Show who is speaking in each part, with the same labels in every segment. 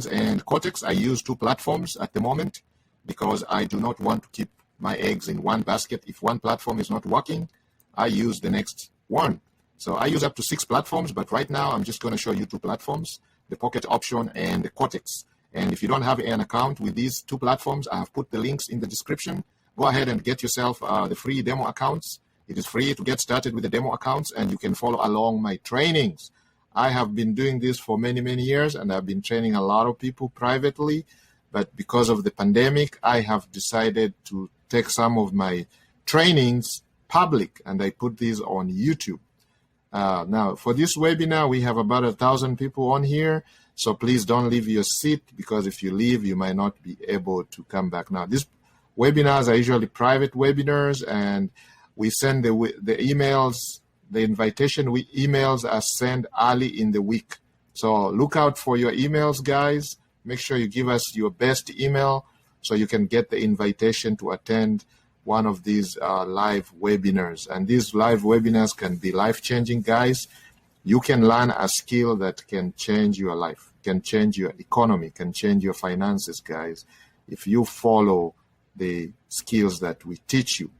Speaker 1: options and Quotex. I use two platforms at the moment because I do not want to keep my eggs in one basket. If one platform is not working, I use the next one. So I use up to 6 platforms, but right now I'm just going to show you 2 platforms, the Pocket option and the Quotex. And if you don't have an account with these 2 platforms, I have put the links in the description. Go ahead and get yourself the free demo accounts. It is free to get started with the demo accounts, and you can follow along my trainings. I have been doing this for many, many years, and I've been training a lot of people privately. But because of the pandemic, I have decided to take some of my trainings public, and I put these on YouTube. Now, for this webinar, we have about 1,000 people on here. So please don't leave your seat, because if you leave, you might not be able to come back. Now, these webinars are usually private webinars, and we send the emails. The invitation emails are sent early in the week. So look out for your emails, guys. Make sure you give us your best email so you can get the invitation to attend one of these live webinars. And these live webinars can be life-changing, guys. You can learn a skill that can change your life, can change your economy, can change your finances, guys, if you follow the skills that we teach you.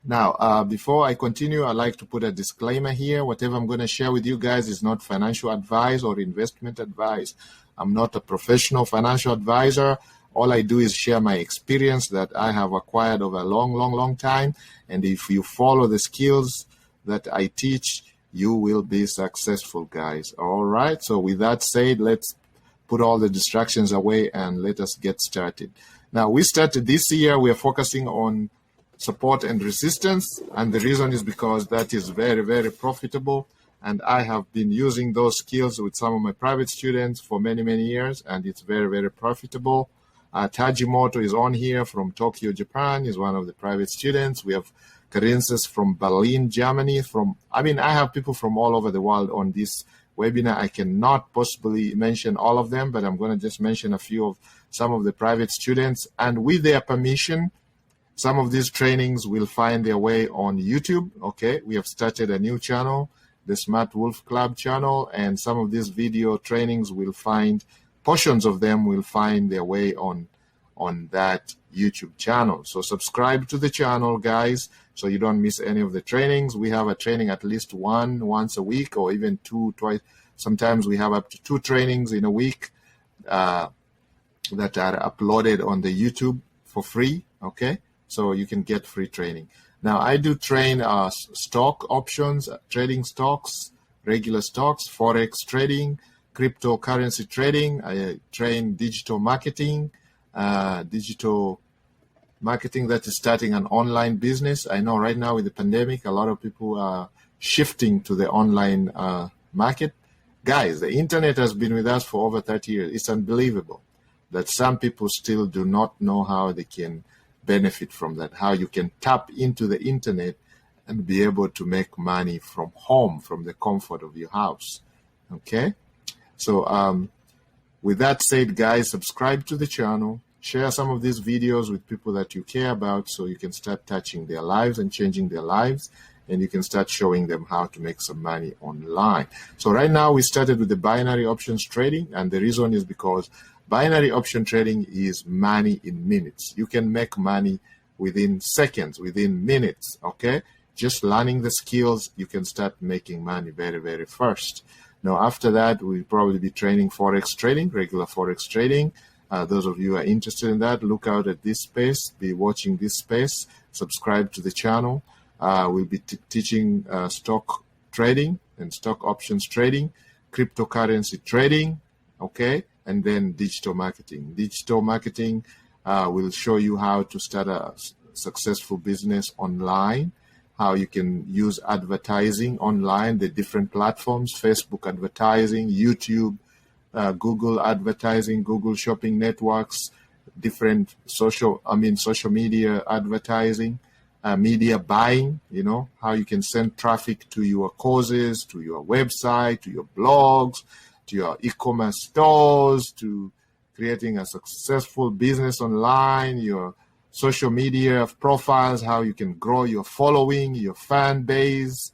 Speaker 1: Now, before I continue, I'd like to put a disclaimer here. Whatever I'm going to share with you guys is not financial advice or investment advice. I'm not a professional financial advisor. All I do is share my experience that I have acquired over a long, long, long time. And if you follow the skills that I teach, you will be successful, guys. All right. So with that said, let's put all the distractions away and let us get started. Now, we started this year, we are focusing on support and resistance. And the reason is because that is very, very profitable. And I have been using those skills with some of my private students for many, many years. And it's very, very profitable. Tajimoto is on here from Tokyo, Japan. He's one of the private students. We have Karinsis from Berlin, Germany. I have people from all over the world on this webinar. I cannot possibly mention all of them, but I'm going to just mention a few of some of the private students. And with their permission, some of these trainings will find their way on YouTube. Okay, we have started a new channel, the Smart Wolf Club channel, and some of these video trainings will find, portions of them will find their way on that YouTube channel. So subscribe to the channel, guys, so you don't miss any of the trainings. We have a training at least once a week, or even twice. Sometimes we have up to 2 trainings in a week that are uploaded on the YouTube for free. Okay, so you can get free training. Now, I do train stock options, trading stocks, regular stocks, forex trading, cryptocurrency trading. I train digital marketing that is starting an online business. I know right now with the pandemic, a lot of people are shifting to the online market. Guys, the internet has been with us for over 30 years. It's unbelievable that some people still do not know how they can benefit from that, how you can tap into the internet and be able to make money from home, from the comfort of your house. Okay? So with that said, guys, subscribe to the channel, share some of these videos with people that you care about so you can start touching their lives and changing their lives, and you can start showing them how to make some money online. So right now we started with the binary options trading, and the reason is because binary option trading is money in minutes. You can make money within seconds, within minutes, okay? Just learning the skills, you can start making money very, very fast. Now, after that, we'll probably be training forex trading, regular forex trading. Those of you who are interested in that, look out at this space, be watching this space, subscribe to the channel. We'll be teaching stock trading and stock options trading, cryptocurrency trading, okay? And then digital marketing. Digital marketing will show you how to start a successful business online, how you can use advertising online, the different platforms, Facebook advertising, YouTube, Google advertising, Google shopping networks, different social media advertising, media buying, how you can send traffic to your courses, to your website, to your blogs, to your e-commerce stores, to creating a successful business online, your social media profiles, how you can grow your following, your fan base,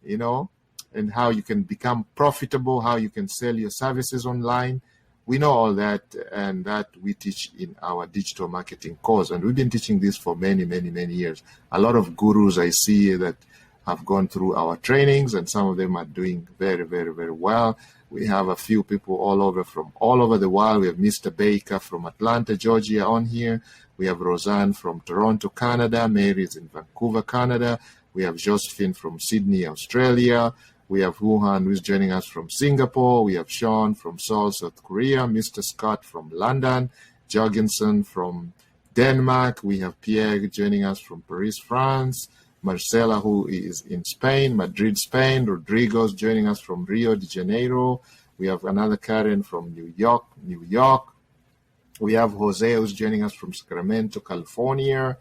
Speaker 1: and how you can become profitable, how you can sell your services online. We know all that, and that we teach in our digital marketing course. And we've been teaching this for many, many, many years. A lot of gurus I see that have gone through our trainings, and some of them are doing very, very, very well. We have a few people from all over the world. We have Mr. Baker from Atlanta, Georgia on here. We have Roseanne from Toronto, Canada. Mary is in Vancouver, Canada. We have Josephine from Sydney, Australia. We have Wuhan, who's joining us from Singapore. We have Sean from Seoul, South Korea. Mr. Scott from London. Jorgensen from Denmark. We have Pierre joining us from Paris, France. Marcela, who is in Spain, Madrid, Spain. Rodrigo's joining us from Rio de Janeiro. We have another Karen from New York, New York. We have Jose, who's joining us from Sacramento, California.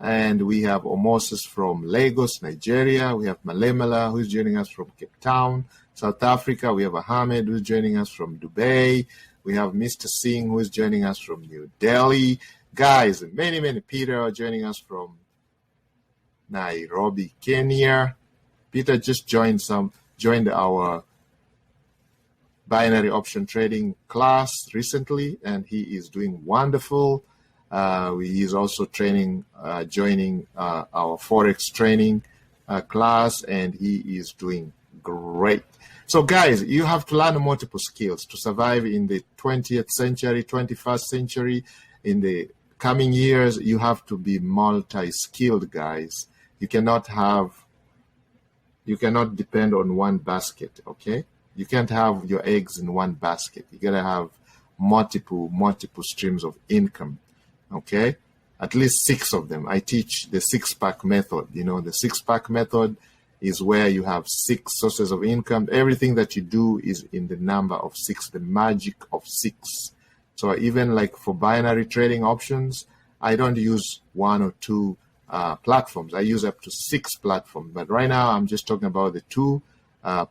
Speaker 1: And we have Omosis from Lagos, Nigeria. We have Malemela, who's joining us from Cape Town, South Africa. We have Ahmed, who's joining us from Dubai. We have Mr. Singh, who is joining us from New Delhi. Guys, many, many Peter are joining us from Nairobi, Kenya. Peter just joined our binary option trading class recently, and he is doing wonderful. He is also joining our Forex training class, and he is doing great. So guys, you have to learn multiple skills to survive in the 20th century, 21st century. In the coming years, you have to be multi-skilled, guys. You cannot depend on one basket, okay? You can't have your eggs in one basket. You gotta have multiple streams of income, okay? At least 6 of them. I teach the 6-pack method. You know, the 6-pack method is where you have 6 sources of income. Everything that you do is in the number of 6, the magic of 6. So even like for binary trading options, I don't use 1 or 2 platforms. I use up to 6 platforms. But right now, I'm just talking about the 2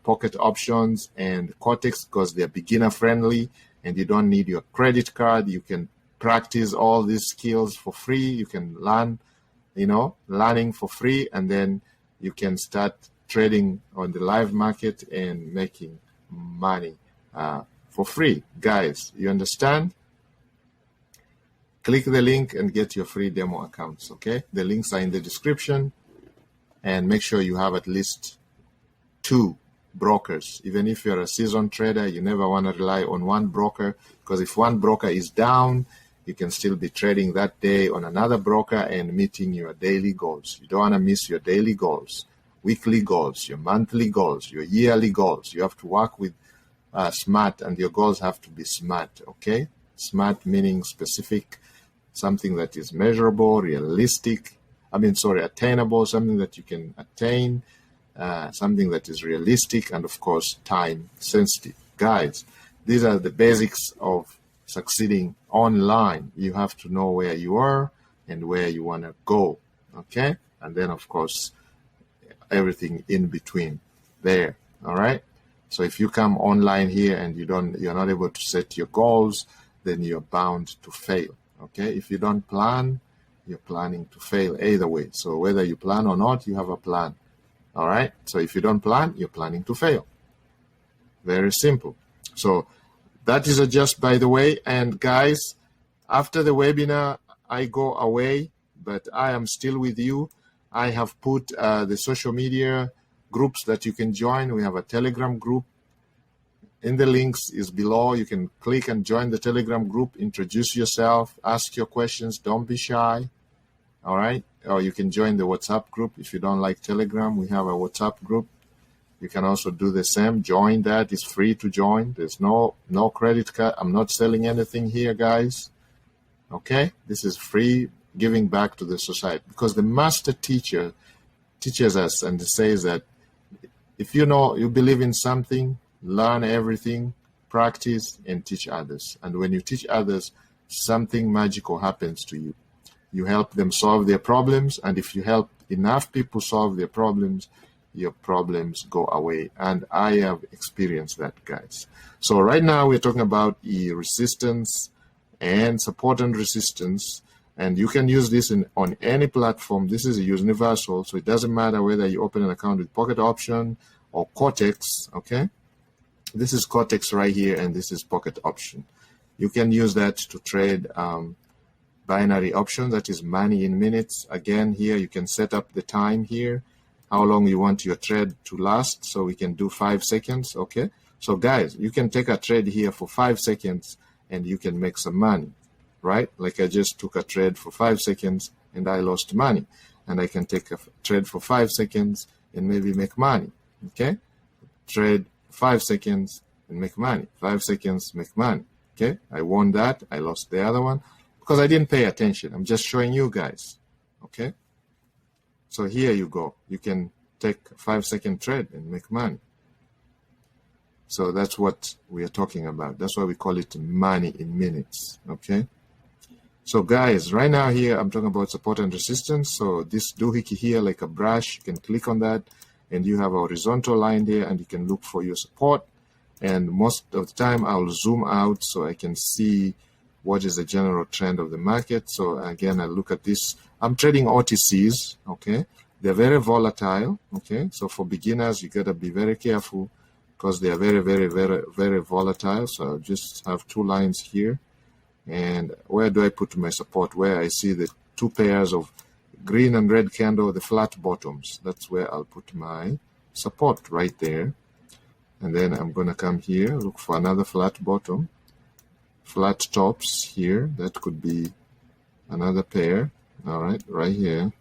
Speaker 1: pocket options and Quotex, because they're beginner friendly and you don't need your credit card. You can practice all these skills for free. You can learning for free, and then you can start trading on the live market and making money for free. Guys, you understand? Click the link and get your free demo accounts, okay? The links are in the description, and make sure you have at least 2 brokers. Even if you're a seasoned trader, you never want to rely on one broker, because if one broker is down, you can still be trading that day on another broker and meeting your daily goals. You don't want to miss your daily goals, weekly goals, your monthly goals, your yearly goals. You have to work with smart, and your goals have to be smart, okay? Smart meaning specific, something that is measurable, attainable, something that you can attain, something that is realistic, and of course, time sensitive. Guys, these are the basics of succeeding online. You have to know where you are and where you want to go, okay? And then, of course, everything in between there, all right? So if you come online here and you're not able to set your goals, then you're bound to fail, okay? If you don't plan, you're planning to fail either way. So whether you plan or not, you have a plan, all right? So if you don't plan, you're planning to fail. Very simple. So that is just by the way. And guys, after the webinar, I go away, but I am still with you. I have put the social media groups that you can join. We have a Telegram group. In the links is below. You can click and join the Telegram group, introduce yourself, ask your questions, don't be shy, all right? Or you can join the WhatsApp group. If you don't like Telegram, we have a WhatsApp group. You can also do the same. Join that. It's free to join. There's no credit card. I'm not selling anything here, guys. Okay? This is free, giving back to the society. Because the master teacher teaches us and says that if you believe in something, learn everything, practice, and teach others. And when you teach others, something magical happens to you. You help them solve their problems. And if you help enough people solve their problems, your problems go away. And I have experienced that, guys. So right now we're talking about resistance and support and resistance, and you can use this on any platform. This is universal, so it doesn't matter whether you open an account with Pocket Option or Quotex, okay? This is Quotex right here, and this is Pocket Option. You can use that to trade binary option, that is money in minutes. Again, here you can set up the time here, how long you want your trade to last. So we can do 5 seconds, okay? So guys, you can take a trade here for 5 seconds and you can make some money, right? Like I just took a trade for 5 seconds and I lost money. And I can take a trade for 5 seconds and maybe make money, okay? Trade 5 seconds and make money. 5 seconds, make money, okay? I won that, I lost the other one because I didn't pay attention. I'm just showing you guys, okay? So here you go. You can take a 5-second trade and make money. So that's what we are talking about. That's why we call it money in minutes, okay? So guys, right now here, I'm talking about support and resistance. So this doohickey here, like a brush, you can click on that and you have a horizontal line there and you can look for your support. And most of the time I'll zoom out so I can see what is the general trend of the market. So again, I look at this. I'm trading OTCs, okay? They're very volatile, okay? So for beginners, you gotta be very careful because they are very, very, very, very volatile. So I'll just have 2 lines here. And where do I put my support? Where I see the 2 pairs of green and red candle, the flat bottoms. That's where I'll put my support right there. And then I'm going to come here, look for another flat bottom, flat tops here. That could be another pair. All right, right here.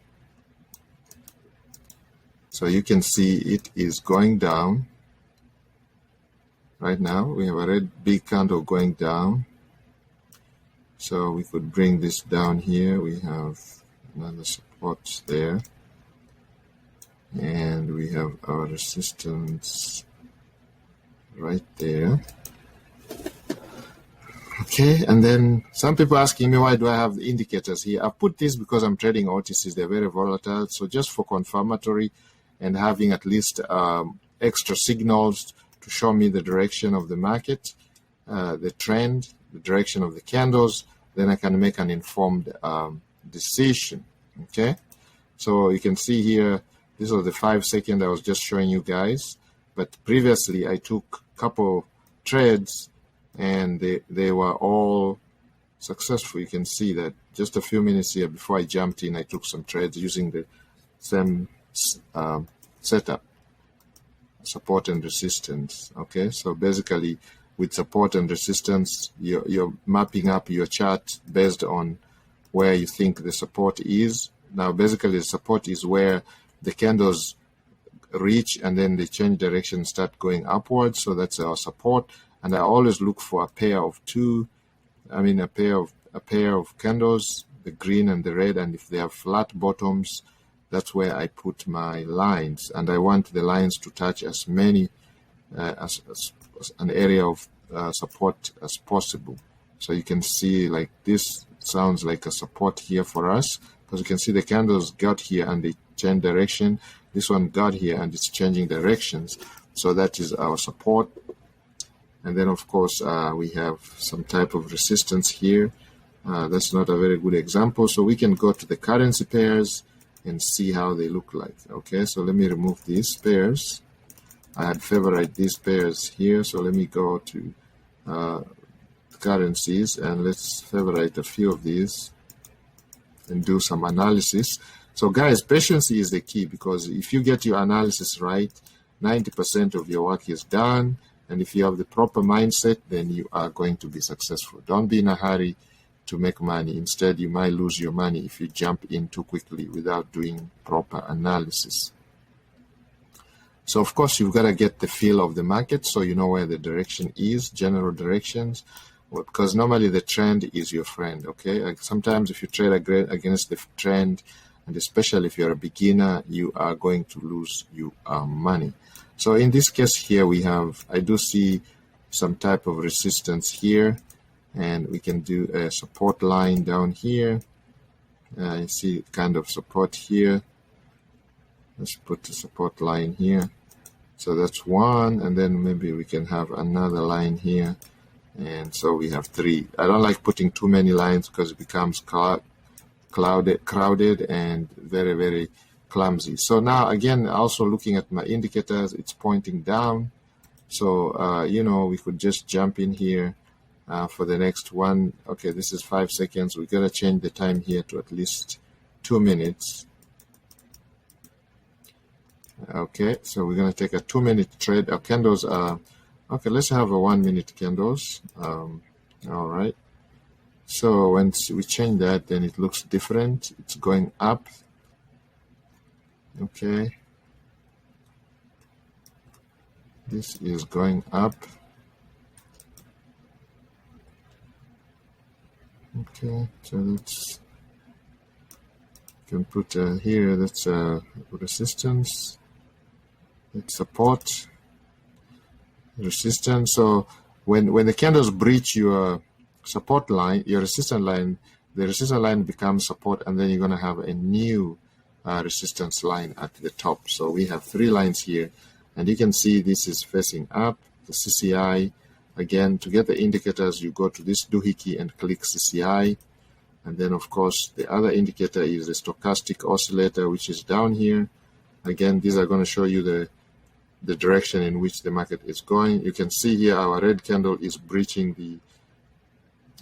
Speaker 1: So you can see it is going down. Right now, we have a red big candle going down. So we could bring this down here. We have another support there. And we have our resistance right there. Okay, and then some people asking me, why do I have the indicators here? I've put this because I'm trading OTCs. They're very volatile. So just for confirmatory and having at least extra signals to show me the direction of the market, the trend, the direction of the candles, then I can make an informed decision, okay? So you can see here, this was the 5 second I was just showing you guys, but previously I took a couple trades and they were all successful. You can see that just a few minutes here before I jumped in, I took some trades using the same setup, support and resistance, okay? So basically, with support and resistance, you're mapping up your chart based on where you think the support is. Now, basically, the support is where the candles reach and then they change direction, start going upwards. So that's our support. And I always look for a pair of a pair of candles, the green and the red. And if they have flat bottoms, that's where I put my lines. And I want the lines to touch as many as an area of support as possible. So you can see like this sounds like a support here for us because you can see the candles got here and they change direction. This one got here and it's changing directions. So that is our support. And then of course we have some type of resistance here. That's not a very good example. So we can go to the currency pairs and see how they look like. Okay, so let me remove these pairs. I had favorite these pairs here, so let me go to currencies and let's favorite a few of these and do some analysis. So guys, patience is the key because if you get your analysis right, 90% of your work is done. And if you have the proper mindset, then you are going to be successful. Don't be in a hurry to make money. Instead, you might lose your money if you jump in too quickly without doing proper analysis. So of course, you've got to get the feel of the market so you know where the direction is, general directions, because normally the trend is your friend, okay? Like sometimes if you trade against the trend, and especially if you're a beginner, you are going to lose your money. So in this case here, I do see some type of resistance here, and we can do a support line down here. You see kind of support here. Let's put the support line here. So that's one, and then maybe we can have another line here. And so we have 3. I don't like putting too many lines because it becomes crowded and very, very clumsy. So now again, also looking at my indicators, it's pointing down. So, we could just jump in here for the next one. Okay, this is 5 seconds. We're going to change the time here to at least 2 minutes. Okay, so we're going to take a 2-minute trade. Our candles are, okay, let's have a 1-minute candles. All right. So once we change that, then it looks different. It's going up. Okay. This is going up. Okay, so let's can put here, that's resistance, it's support, resistance. So when the candles breach your support line, your resistance line, the resistance line becomes support, and then you're going to have a new resistance line at the top. So we have 3 lines here, and you can see this is facing up, the CCI. Again, to get the indicators, you go to this doohickey and click CCI. And then, of course, the other indicator is the stochastic oscillator, which is down here. Again, these are going to show you the direction in which the market is going. You can see here our red candle is breaching the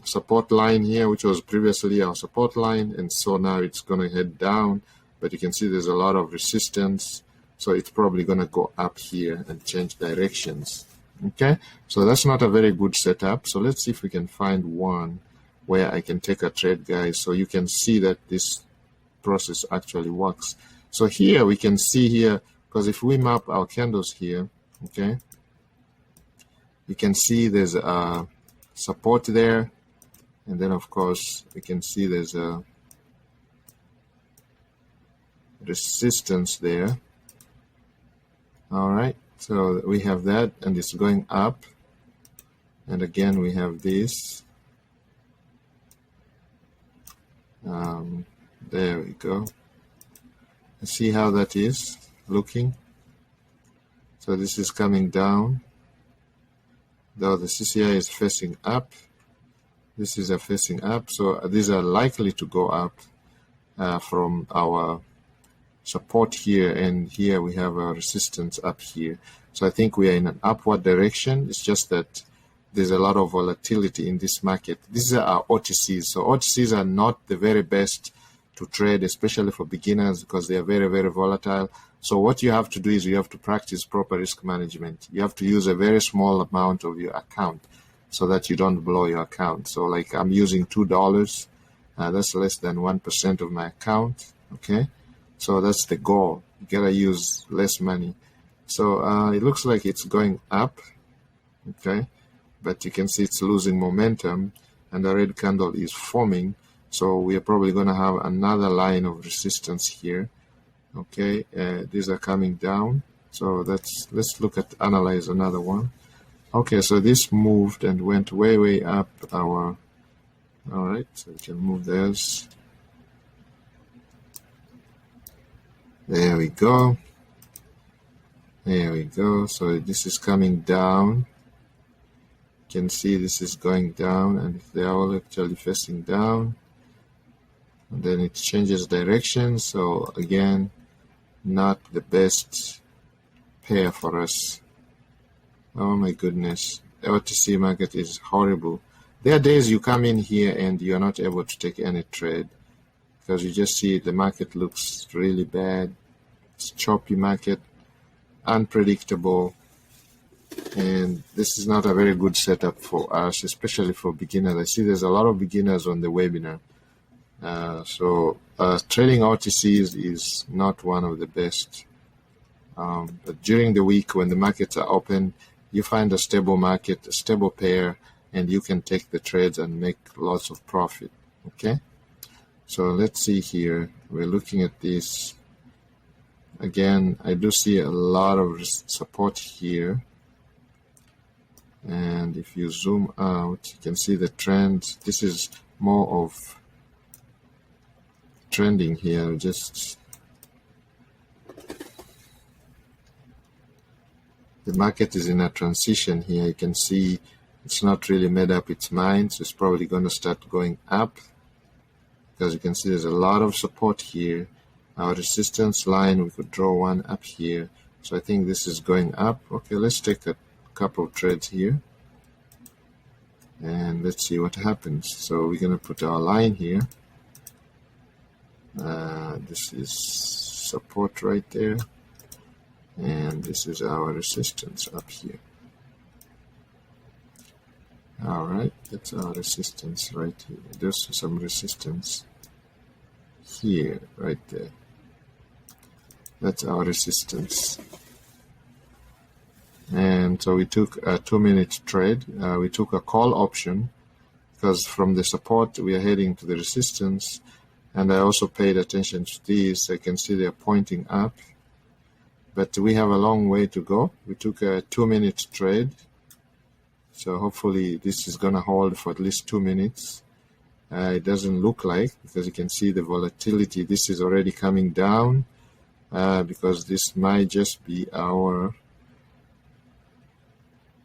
Speaker 1: support line here, which was previously our support line. And so now it's going to head down. But you can see there's a lot of resistance. So it's probably going to go up here and change directions. Okay, so that's not a very good setup. So let's see if we can find one where I can take a trade, guys, so you can see that this process actually works. So here we can see here, because if we map our candles here, okay, you can see there's a support there, and then of course we can see there's a resistance there. All right. So we have that, and it's going up. And again, we have this. There we go. Let's see how that is looking. So this is coming down. Though the CCI is facing up. This is facing up. So these are likely to go up from our support here, and here we have a resistance up here. So I think we are in an upward direction. It's just that there's a lot of volatility in this market. These are our OTCs. So OTCs are not the very best to trade, especially for beginners, because they are very, very volatile. So what you have to do is you have to practice proper risk management. You have to use a very small amount of your account so that you don't blow your account. So like I'm using $2. That's less than 1% of my account. Okay. So that's the goal. You gotta use less money. So it looks like it's going up, okay? But you can see it's losing momentum, and the red candle is forming. So we are probably gonna have another line of resistance here, okay? These are coming down. So let's look at analyze another one. Okay, so this moved and went way, way up our. All right, so we can move this. There we go. There we go. So this is coming down. You can see this is going down, and they are all actually facing down. And then it changes direction. So again, not the best pair for us. Oh my goodness. The OTC market is horrible. There are days you come in here and you're not able to take any trade, because you just see the market looks really bad. It's choppy market, unpredictable, and this is not a very good setup for us, especially for beginners. I see there's a lot of beginners on the webinar. So trading OTCs is not one of the best. But during the week when the markets are open, you find a stable market, a stable pair, and you can take the trades and make lots of profit. Okay. So let's see here. We're looking at this. Again, I do see a lot of support here. And if you zoom out, you can see the trend. This is more of trending here. Just the market is in a transition here. You can see it's not really made up its mind. So it's probably going to start going up, because you can see there's a lot of support here. Our resistance line, we could draw one up here. So I think this is going up. Okay, let's take a couple of trades here. and let's see what happens. So we're going to put our line here. This is support right there, and this is our resistance up here. All right, that's our resistance right here. There's some resistance here, right there. That's our resistance. And so we took a 2-minute trade. We took a call option because from the support we are heading to the resistance. And I also paid attention to these. I can see they're pointing up, but we have a long way to go. We took a 2-minute trade. So hopefully this is going to hold for at least 2 minutes. It doesn't look like, because you can see the volatility. This is already coming down because this might just be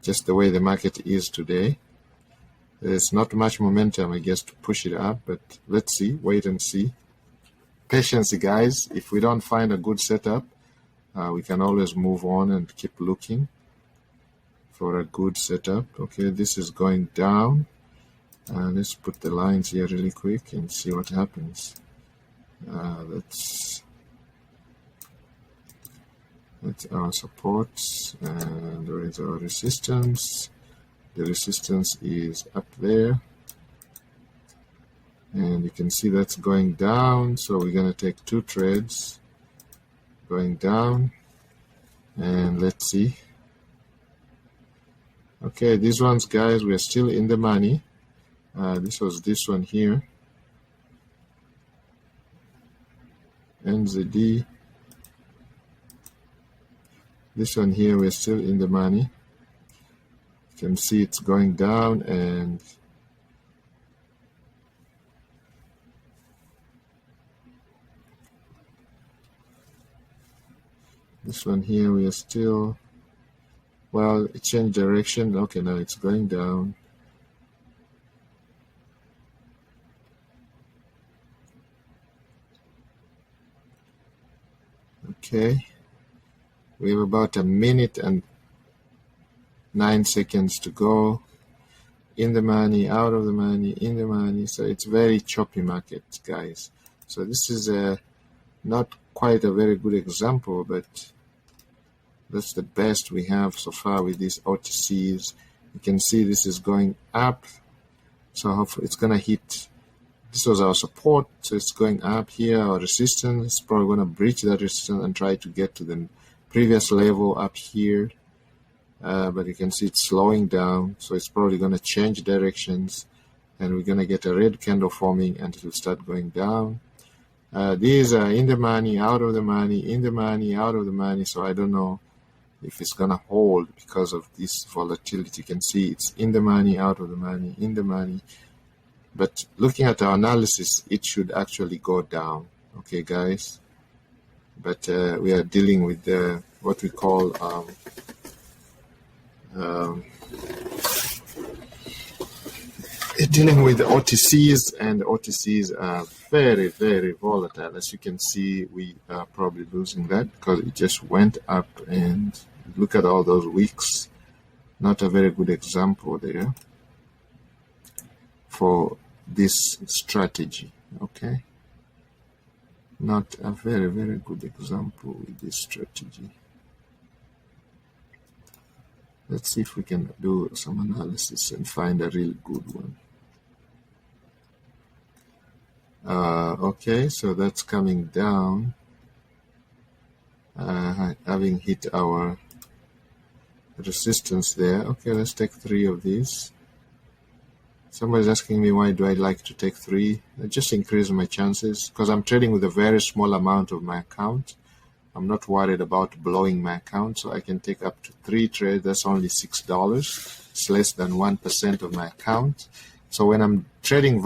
Speaker 1: just the way the market is today. There's not much momentum, I guess, to push it up, but let's see, wait and see. Patience, guys. If we don't find a good setup, we can always move on and keep looking for a good setup. Okay, this is going down. Let's put the lines here really quick and see what happens. That's our supports, and there is our resistance. The resistance is up there, and you can see that's going down. So we're going to take 2 trades going down, and let's see. Okay, these ones, guys, we're still in the money. This was this one here, NZD. This one here, we're still in the money. You can see it's going down, and this one here, we are still, well, it changed direction. Okay, now it's going down. Okay, we have about 1 minute and 9 seconds to go. In the money, out of the money, in the money. So it's very choppy market, guys. So this is not quite a very good example, but that's the best we have so far with these OTCs. You can see this is going up. So hopefully it's going to hit. This was our support, so it's going up here. Our resistance, it's probably going to breach that resistance and try to get to the previous level up here. But you can see it's slowing down, so it's probably going to change directions, and we're going to get a red candle forming and it will start going down. These are in the money, out of the money, in the money, out of the money. So I don't know if it's going to hold because of this volatility. You can see it's in the money, out of the money, in the money. But looking at our analysis, it should actually go down. Okay, guys. But we are dealing with what we call dealing with OTCs, and OTCs are very, very volatile. As you can see, we are probably losing that because it just went up, and look at all those wicks. Not a very good example there for this strategy. Okay, not a very, very good example with this strategy. Let's see if we can do some analysis and find a really good one. Okay, so that's coming down, having hit our resistance there. Okay, let's take 3 of these. Somebody's asking me, why do I like to take 3? I just increase my chances because I'm trading with a very small amount of my account. I'm not worried about blowing my account, so I can take up to 3 trades. That's only $6. It's less than 1% of my account. So when I'm trading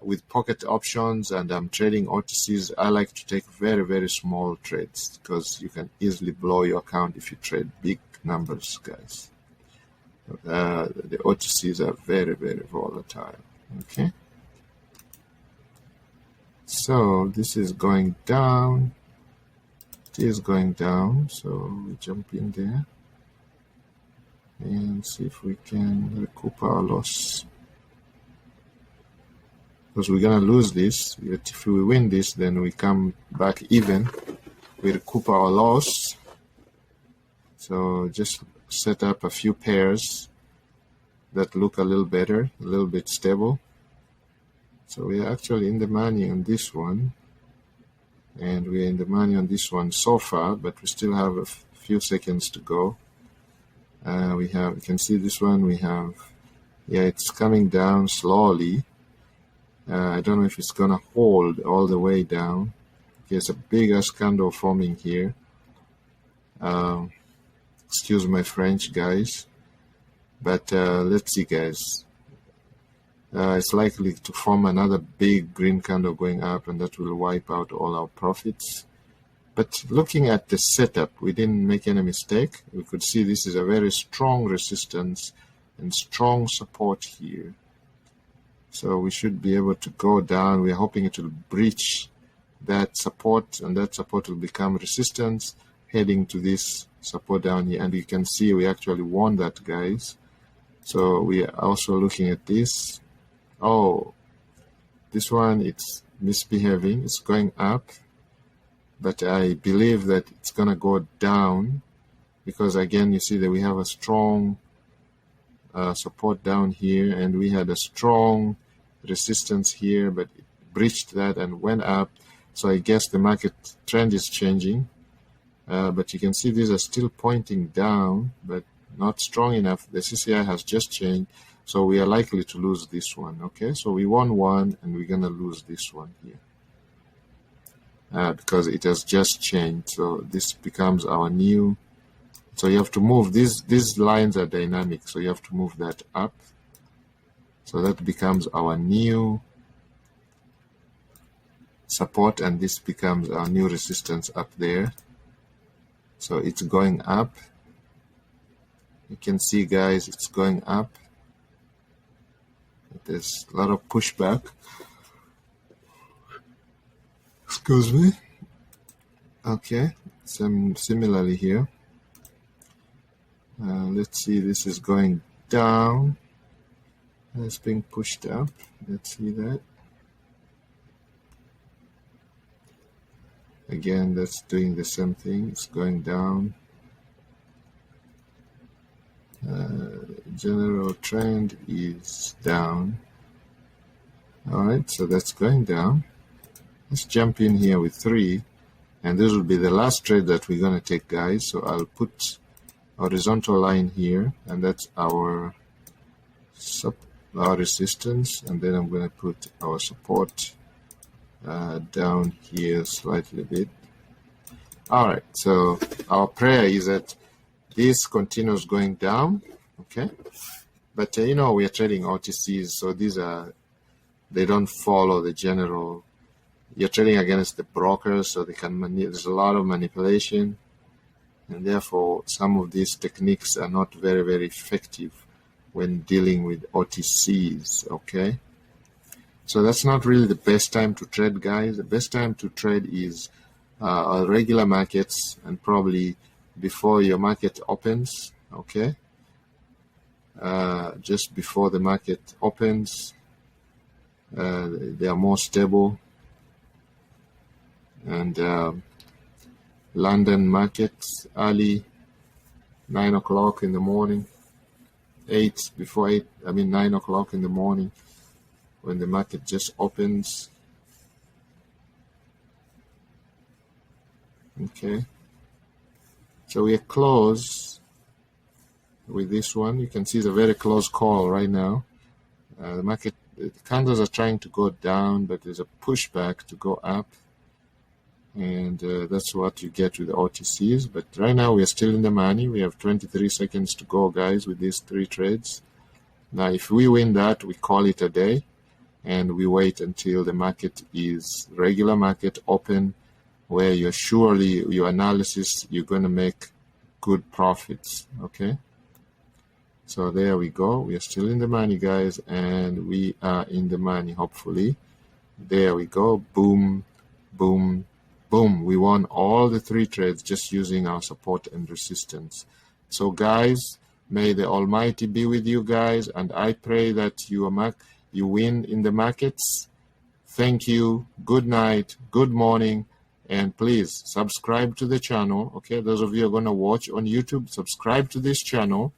Speaker 1: with pocket options and I'm trading OTCs, I like to take very, very small trades because you can easily blow your account if you trade big numbers, guys. The OTCs are very, very volatile. Okay. So this is going down. It is going down. So we jump in there. and see if we can recoup our loss, because we're gonna lose this. If we win this, then we come back even, we recoup our loss. So just set up a few pairs that look a little better, a little bit stable. So we are actually in the money on this one, and we're in the money on this one so far, but we still have a few seconds to go. You can see this one, we have, yeah, it's coming down slowly. I don't know if it's gonna hold all the way down. There's a bigger candle forming here. Excuse my French, guys, but let's see, guys. It's likely to form another big green candle going up, and that will wipe out all our profits. But looking at the setup, we didn't make any mistake. We could see this is a very strong resistance and strong support here. So we should be able to go down. We're hoping it will breach that support, and that support will become resistance, heading to this support down here. And you can see we actually won that, guys. So we are also looking at this. Oh, this one, it's misbehaving. It's going up, but I believe that it's gonna go down, because again, you see that we have a strong support down here, and we had a strong resistance here, but it breached that and went up. So I guess the market trend is changing, but you can see these are still pointing down, but not strong enough. The CCI has just changed, so we are likely to lose this one. Okay, so we won one, and we're gonna lose this one here because it has just changed. So this becomes our new. So you have to move these lines are dynamic, so you have to move that up. So that becomes our new support, and this becomes our new resistance up there. So it's going up. You can see, guys, it's going up. There's a lot of pushback. Excuse me. Okay, similarly here. Let's see, this is going down. It's being pushed up. Let's see that. Again, that's doing the same thing. It's going down. General trend is down. All right, so that's going down. Let's jump in here with 3, and this will be the last trade that we're going to take, guys. So I'll put horizontal line here, and that's our resistance, and then I'm going to put our support down here slightly bit. All right, so our prayer is that this continues going down, okay? But you know, we are trading OTCs, so they don't follow the general. You're trading against the brokers, so there's a lot of manipulation, and therefore some of these techniques are not very, very effective when dealing with OTCs, okay? So that's not really the best time to trade, guys. The best time to trade is regular markets, and probably before your market opens, okay? Just before the market opens, they are more stable. And London markets early, 9 o'clock in the morning, 9 o'clock in the morning, when the market just opens. Okay, so we are close with this one. You can see it's a very close call right now. The candles are trying to go down, but there's a pushback to go up, and that's what you get with the OTCs. But right now we are still in the money. We have 23 seconds to go, guys, with these 3 trades. Now if we win that, we call it a day, and we wait until the market is regular market open, where you're surely your analysis, you're going to make good profits. Okay, so there we go. We are still in the money, guys, and we are in the money, hopefully. There we go. Boom, boom, boom. We won all the 3 trades just using our support and resistance. So guys, May the Almighty be with you guys, and I pray that you win in the markets. Thank you. Good night. Good morning. And please subscribe to the channel. Okay, those of you who are going to watch on YouTube, subscribe to this channel.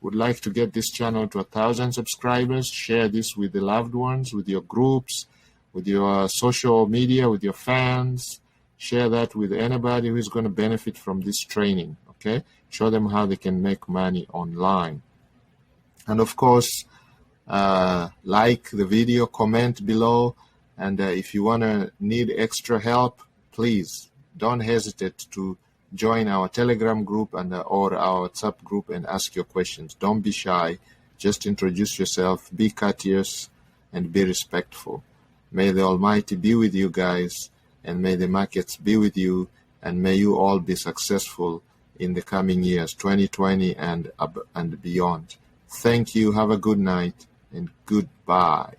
Speaker 1: Would like to get this channel to 1,000 subscribers. Share this with the loved ones, with your groups, with your social media, with your fans. Share that with anybody who is going to benefit from this training. Okay, show them how they can make money online. And of course, like the video, comment below, and if you need extra help, please don't hesitate to join our Telegram group and or our WhatsApp group and ask your questions. Don't be shy. Just introduce yourself, be courteous, and be respectful. May the Almighty be with you guys, and may the markets be with you, and may you all be successful in the coming years, 2020 and beyond. Thank you. Have a good night and goodbye.